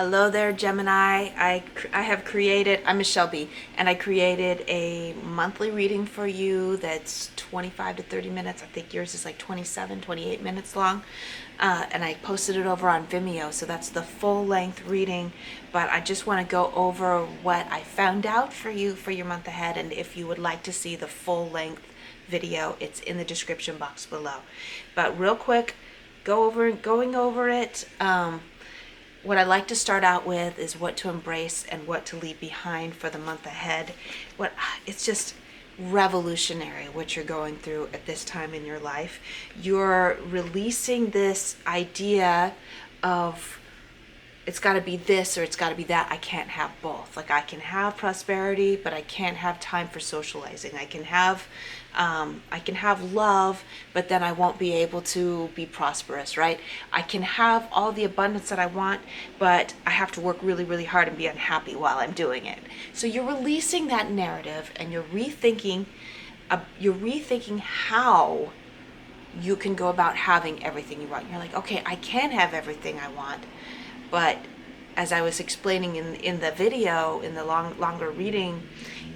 Hello there, Gemini. I have created, I'm Michelle B, and I created a monthly reading for you that's 25 to 30 minutes. I think yours is like 27, 28 minutes long. And I posted it over on Vimeo, so that's the full length reading. But I just want to go over what I found out for you for your month ahead, and if you would like to see the full length video, it's in the description box below. But real quick, going over it. What I like to start out with is what to embrace and what to leave behind for the month ahead. It's just revolutionary what you're going through at this time in your life. You're releasing this idea of it's got to be this or it's got to be that. I can't have both. Like, I can have prosperity, but I can't have time for socializing. I can have love, but then I won't be able to be prosperous, right? I can have all the abundance that I want, but I have to work really, really hard and be unhappy while I'm doing it. So you're releasing that narrative and you're rethinking how you can go about having everything you want. You're like, okay, I can have everything I want, but as I was explaining in the video, in the longer reading,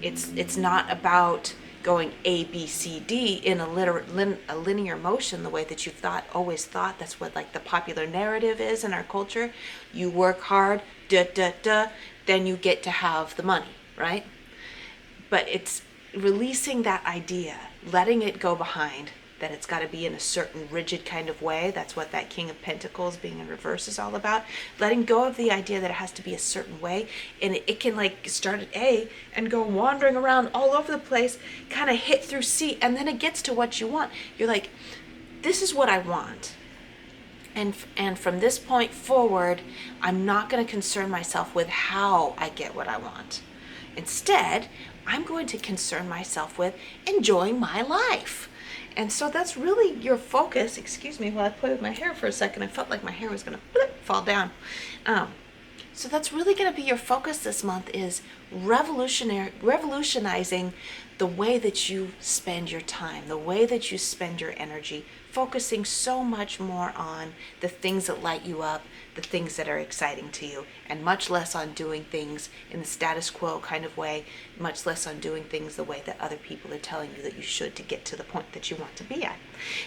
it's not about going A, B, C, D in a linear motion the way that you've always thought. That's what like the popular narrative is in our culture. You work hard, then you get to have the money, right? But it's releasing that idea, letting it go behind, that it's got to be in a certain rigid kind of way. That's what that King of Pentacles being in reverse is all about. Letting go of the idea that it has to be a certain way, and it can like start at A and go wandering around all over the place, kind of hit through C, and then it gets to what you want. You're like, this is what I want. And from this point forward, I'm not going to concern myself with how I get what I want. Instead, I'm going to concern myself with enjoying my life. And so that's really your focus. Excuse me while I play with my hair for a second. I felt like my hair was going to fall down. So that's really going to be your focus this month, is revolutionizing the way that you spend your time, the way that you spend your energy, focusing so much more on the things that light you up, the things that are exciting to you, and much less on doing things in the status quo kind of way, much less on doing things the way that other people are telling you that you should to get to the point that you want to be at.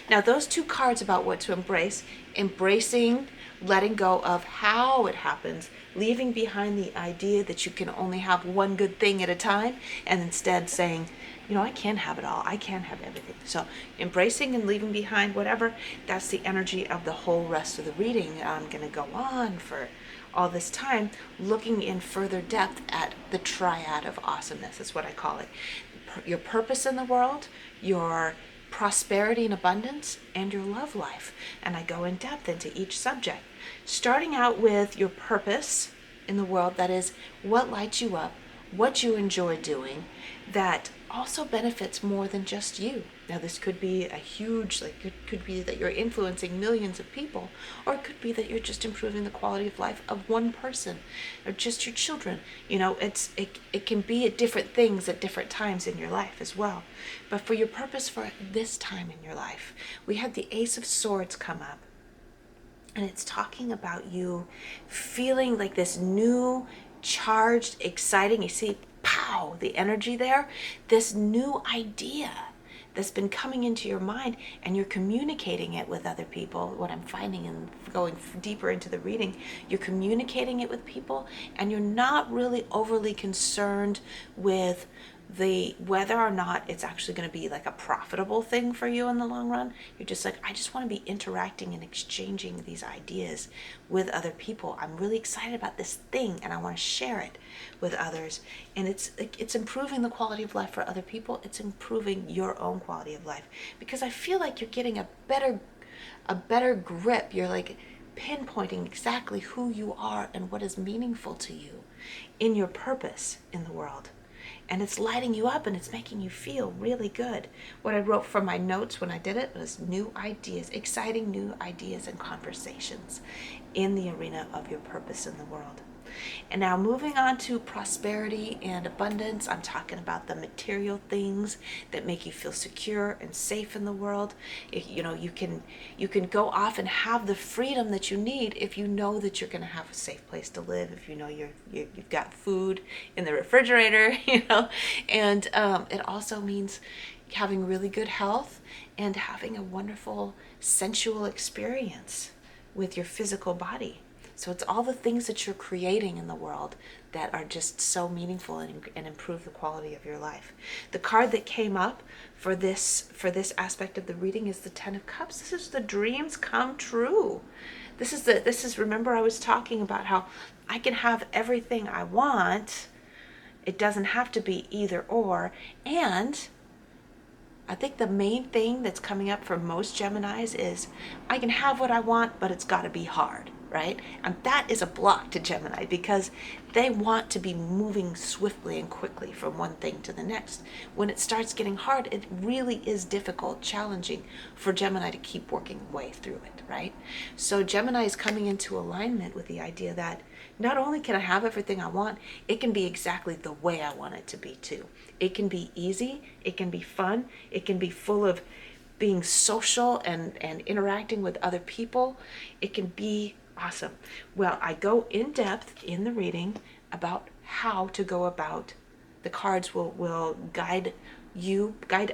Now, those two cards about what to embrace, embracing letting go of how it happens, leaving behind the idea that you can only have one good thing at a time, and instead saying, I can have it all. I can have everything. So embracing and leaving behind whatever, that's the energy of the whole rest of the reading. I'm going to go on for all this time, looking in further depth at the triad of awesomeness. That's what I call it. Your purpose in the world, your prosperity and abundance, and your love life. And I go in depth into each subject, starting out with your purpose in the world. That is what lights you up, what you enjoy doing, that also benefits more than just you. Now, this could be a huge, it could be that you're influencing millions of people, or it could be that you're just improving the quality of life of one person, or just your children. It can be at different things at different times in your life as well. But for your purpose for this time in your life, we had the Ace of Swords come up. And it's talking about you feeling like this new, charged, exciting, you see, pow, the energy there, this new idea that's been coming into your mind, and you're communicating it with other people. What I'm finding and going deeper into the reading, you're communicating it with people, and you're not really overly concerned with whether or not it's actually going to be like a profitable thing for you in the long run. You're just like, I just want to be interacting and exchanging these ideas with other people. I'm really excited about this thing and I want to share it with others. And it's improving the quality of life for other people. It's improving your own quality of life, because I feel like you're getting a better grip. You're like pinpointing exactly who you are and what is meaningful to you in your purpose in the world. and it's lighting you up and it's making you feel really good. What I wrote from my notes when I did it was new ideas, exciting new ideas and conversations in the arena of your purpose in the world. And now moving on to prosperity and abundance, I'm talking about the material things that make you feel secure and safe in the world. You can go off and have the freedom that you need if you know that you're going to have a safe place to live, if you know you've got food in the refrigerator, and it also means having really good health and having a wonderful sensual experience with your physical body. So it's all the things that you're creating in the world that are just so meaningful and improve the quality of your life. The card that came up for this aspect of the reading is the Ten of Cups. This is the dreams come true. This is remember I was talking about how I can have everything I want. It doesn't have to be either or. And I think the main thing that's coming up for most Geminis is I can have what I want, but it's got to be hard, right? And that is a block to Gemini because they want to be moving swiftly and quickly from one thing to the next. When it starts getting hard, it really is difficult, challenging for Gemini to keep working way through it, right? So Gemini is coming into alignment with the idea that not only can I have everything I want, it can be exactly the way I want it to be too. It can be easy, it can be fun, it can be full of being social and interacting with other people. It can be awesome. Well, I go in depth in the reading about how to go about. The cards will guide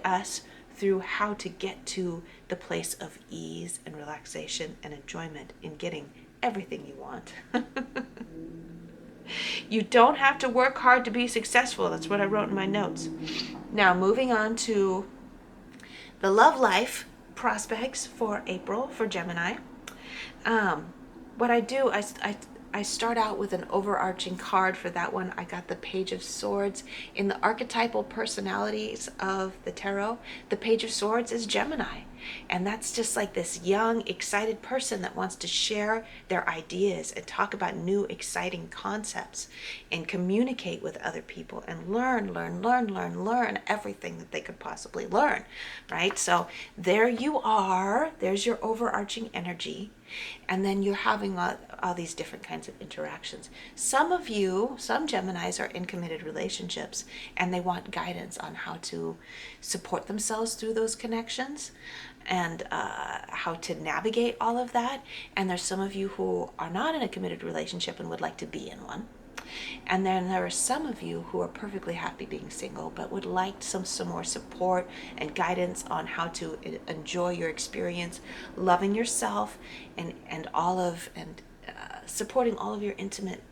us through how to get to the place of ease and relaxation and enjoyment in getting everything you want. You don't have to work hard to be successful. That's what I wrote in my notes. Now, moving on to the love life prospects for April for Gemini. What I do, I start out with an overarching card for that one. I got the Page of Swords. In the archetypal personalities of the tarot, the Page of Swords is Gemini. And that's just like this young, excited person that wants to share their ideas and talk about new, exciting concepts and communicate with other people and learn everything that they could possibly learn, right? So there you are. There's your overarching energy. And then you're having all these different kinds of interactions. Some Geminis are in committed relationships and they want guidance on how to support themselves through those connections and how to navigate all of that. And there's some of you who are not in a committed relationship and would like to be in one. And then there are some of you who are perfectly happy being single but would like some more support and guidance on how to enjoy your experience, loving yourself and supporting all of your intimate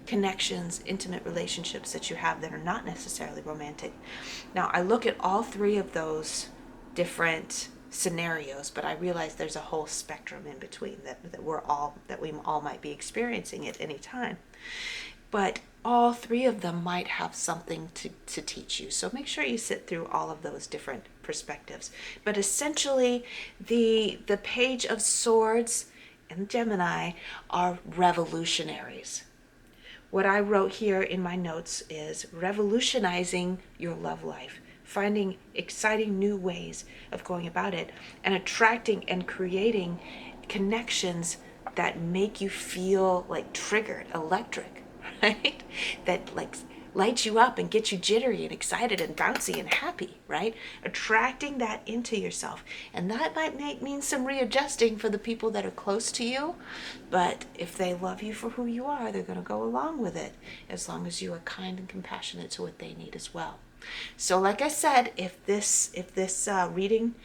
connections, intimate relationships that you have that are not necessarily romantic. Now, I look at all three of those different scenarios, but I realize there's a whole spectrum in between that we all might be experiencing at any time. But all three of them might have something to teach you. So make sure you sit through all of those different perspectives. But essentially, the Page of Swords and Gemini are revolutionaries. What I wrote here in my notes is revolutionizing your love life, finding exciting new ways of going about it, and attracting and creating connections that make you feel like triggered, electric, right? That like light you up and get you jittery and excited and bouncy and happy, right? Attracting that into yourself. And that might mean some readjusting for the people that are close to you, but if they love you for who you are, they're going to go along with it as long as you are kind and compassionate to what they need as well. So like I said, if this reading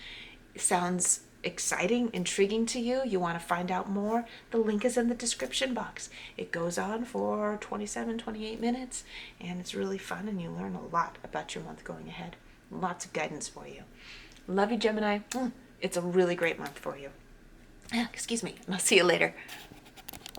sounds exciting, intriguing to you, you want to find out more, the link is in the description box. It goes on for 28 minutes, and it's really fun, and you learn a lot about your month going ahead. Lots of guidance for you. Love you, Gemini. It's a really great month for you. Excuse me, and I'll see you later.